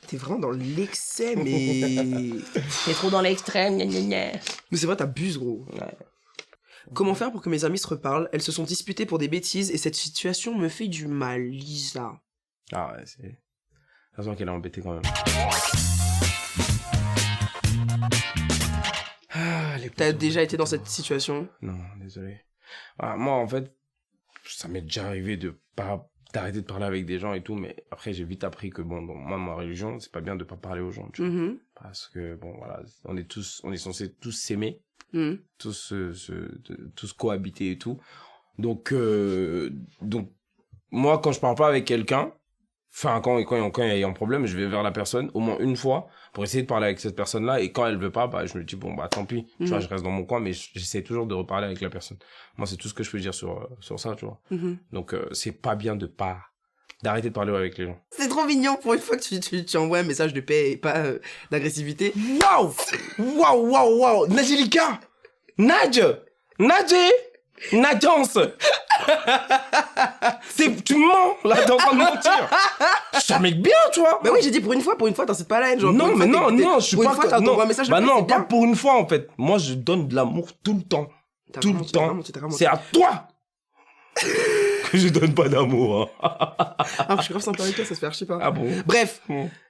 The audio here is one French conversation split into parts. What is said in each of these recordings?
T'es vraiment dans l'excès, mais... T'es trop dans l'extrême, gna gna gna. Mais c'est vrai, t'abuses, gros. Ouais. Comment faire pour que mes amis se reparlent? Elles se sont disputées pour des bêtises et cette situation me fait du mal, Lisa. Ah ouais, c'est... Heureusement qu'elle est embêtée quand même. Ah, les T'as potos. déjà été dans cette situation? Non, désolé. Ah, moi, en fait, ça m'est déjà arrivé d'arrêter de parler avec des gens et tout, mais après, j'ai vite appris que, bon, dans ma religion, c'est pas bien de pas parler aux gens, tu vois. Mhm. Parce que, bon, voilà, on est censés tous s'aimer, Mhm. tous cohabiter et tout. Donc, moi, quand je parle pas avec quelqu'un, enfin, quand il y a un problème, je vais vers la personne, au moins une fois, pour essayer de parler avec cette personne-là, et quand elle veut pas, bah, je me dis, bon, bah, tant pis, tu vois, je reste dans mon coin, mais j'essaie toujours de reparler avec la personne. Moi, c'est tout ce que je peux dire sur ça, tu vois. Mhm. Donc, c'est pas bien d'arrêter de parler avec les gens. C'est trop mignon pour une fois que tu envoies un message de paix et pas d'agressivité. Waouh! Waouh, waouh, waouh! Najilika! Nadjance! Tu mens, là, t'es en train de mentir! Je suis un mec bien, tu vois! Bah oui, j'ai dit pour une fois, t'incites pas la haine, genre. Non, mais non, je suis pour pas... une fois, t'envoies un message de bah paix, non, c'est bien. pas pour une fois, en fait. Moi, je donne de l'amour tout le temps. Tout le temps. C'est à toi que je donne pas d'amour. Hein. Ah, je suis grave sympa avec toi, ça se fait archi pas. Ah bon? Bref,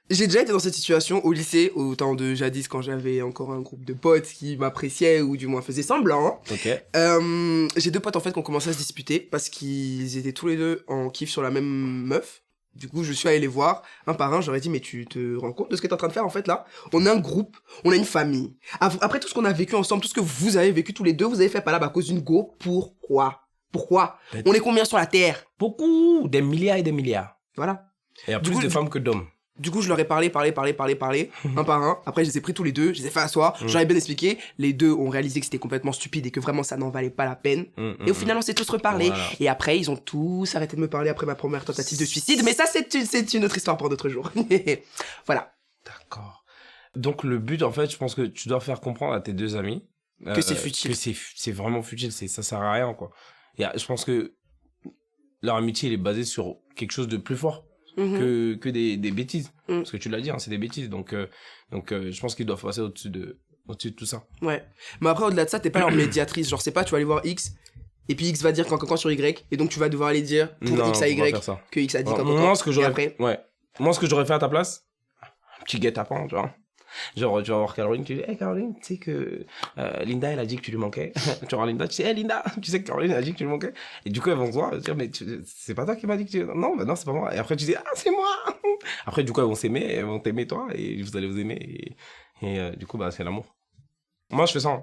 j'ai déjà été dans cette situation au lycée, au temps de jadis, quand j'avais encore un groupe de potes qui m'appréciaient ou du moins faisaient semblant. Ok. J'ai deux potes en fait qui ont commencé à se disputer parce qu'ils étaient tous les deux en kiff sur la même meuf. Du coup, je suis allé les voir un par un. J'aurais dit, mais tu te rends compte de ce que t'es en train de faire en fait là? On a un groupe, on a une famille. Après tout ce qu'on a vécu ensemble, tout ce que vous avez vécu tous les deux, vous avez fait pas là à cause d'une go. Pourquoi? On est combien sur la terre? Beaucoup, des milliards et des milliards. Voilà. Il y a Du plus coup, de femmes que d'hommes. Du coup, je leur ai parlé, un par un. Après, je les ai pris tous les deux, je les ai fait asseoir, j'aurais bien expliqué. Les deux ont réalisé que c'était complètement stupide et que vraiment ça n'en valait pas la peine. Et au final, on s'est tous reparlé. Voilà. Et après, ils ont tous arrêté de me parler après ma première tentative de suicide. Mais ça, c'est une autre histoire pour d'autres jours. Voilà. D'accord. Donc, le but, en fait, je pense que tu dois faire comprendre à tes deux amis Que c'est futile. Que c'est vraiment futile, ça sert à rien, quoi. Je pense que leur amitié, elle est basée sur quelque chose de plus fort que des bêtises. Parce que tu l'as dit, hein, c'est des bêtises. Donc, je pense qu'ils doivent passer au-dessus de tout ça. Ouais. Mais après, au-delà de ça, t'es pas leur médiatrice. Genre, c'est pas, tu vas aller voir X, et puis X va dire quand sur Y, et donc tu vas devoir aller dire pour Non, X à faut pas Y faire ça. que X a dit quand Moi, ce que j'aurais... après... Moi, ce que j'aurais fait à ta place, un petit guet-apens, tu vois. Genre, tu vas voir Caroline, tu dis, hey Caroline, tu sais que Linda, elle a dit que tu lui manquais. Tu vas voir Linda, tu dis, hey Linda, tu sais que Caroline, elle a dit que tu lui manquais. Et du coup, elles vont se voir, elles vont se dire, mais c'est pas toi qui m'as dit que tu... Non, bah non, c'est pas moi. Et après, tu dis, ah, c'est moi. Après, du coup, elles vont s'aimer, elles vont t'aimer toi, et vous allez vous aimer. Et du coup, bah, c'est l'amour. Moi, je fais ça. Hein.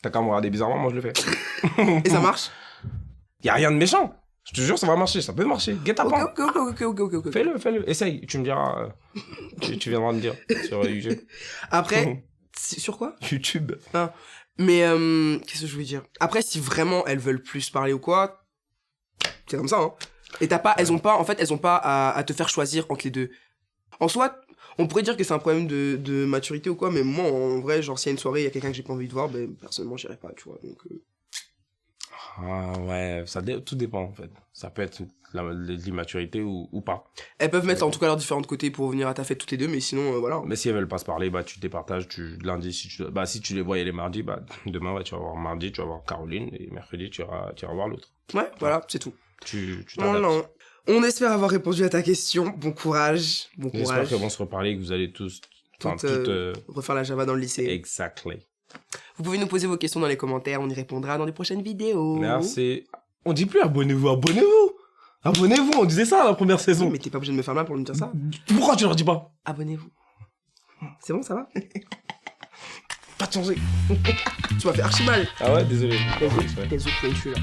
T'as qu'à me regarder bizarrement, moi, je le fais. Et ça marche? Y a rien de méchant. Je te jure, ça va marcher, ça peut marcher. Guet-apens. Ok. Fais-le. Essaye. Tu me diras. Tu viendras me dire sur YouTube. Après, sur quoi? YouTube. Ah. Mais, qu'est-ce que je voulais dire? Après, si vraiment elles veulent plus parler ou quoi, c'est comme ça, hein. Et elles ont pas à te faire choisir entre les deux. En soi, on pourrait dire que c'est un problème de maturité ou quoi, mais moi, en vrai, genre, s'il y a une soirée, il y a quelqu'un que j'ai pas envie de voir, ben, personnellement, j'irai pas, tu vois, donc, Ah ouais, tout dépend en fait. Ça peut être l'immaturité ou pas. Elles peuvent mettre en tout cas leurs différents côtés pour venir à ta fête toutes les deux, mais sinon, voilà. Mais si elles veulent pas se parler, bah tu départages. Lundi, si tu les voyais les mardis, bah demain, tu vas voir mardi, tu vas voir Caroline, et mercredi, tu iras voir l'autre. Ouais, voilà, c'est tout. Tu t'adaptes. Non. On espère avoir répondu à ta question. Bon courage. J'espère qu'elles vont se reparler et que vous allez tous... refaire la Java dans le lycée. Exactly. Vous pouvez nous poser vos questions dans les commentaires, on y répondra dans les prochaines vidéos. Merci. On dit plus abonnez-vous. Abonnez-vous, on disait ça à la première saison. Mais t'es pas obligé de me faire mal pour me dire ça. Pourquoi tu leur dis pas? Abonnez-vous. C'est bon, ça va? Pas de changer. Tu m'as fait archi mal. Ah ouais, désolé. Désolé, là.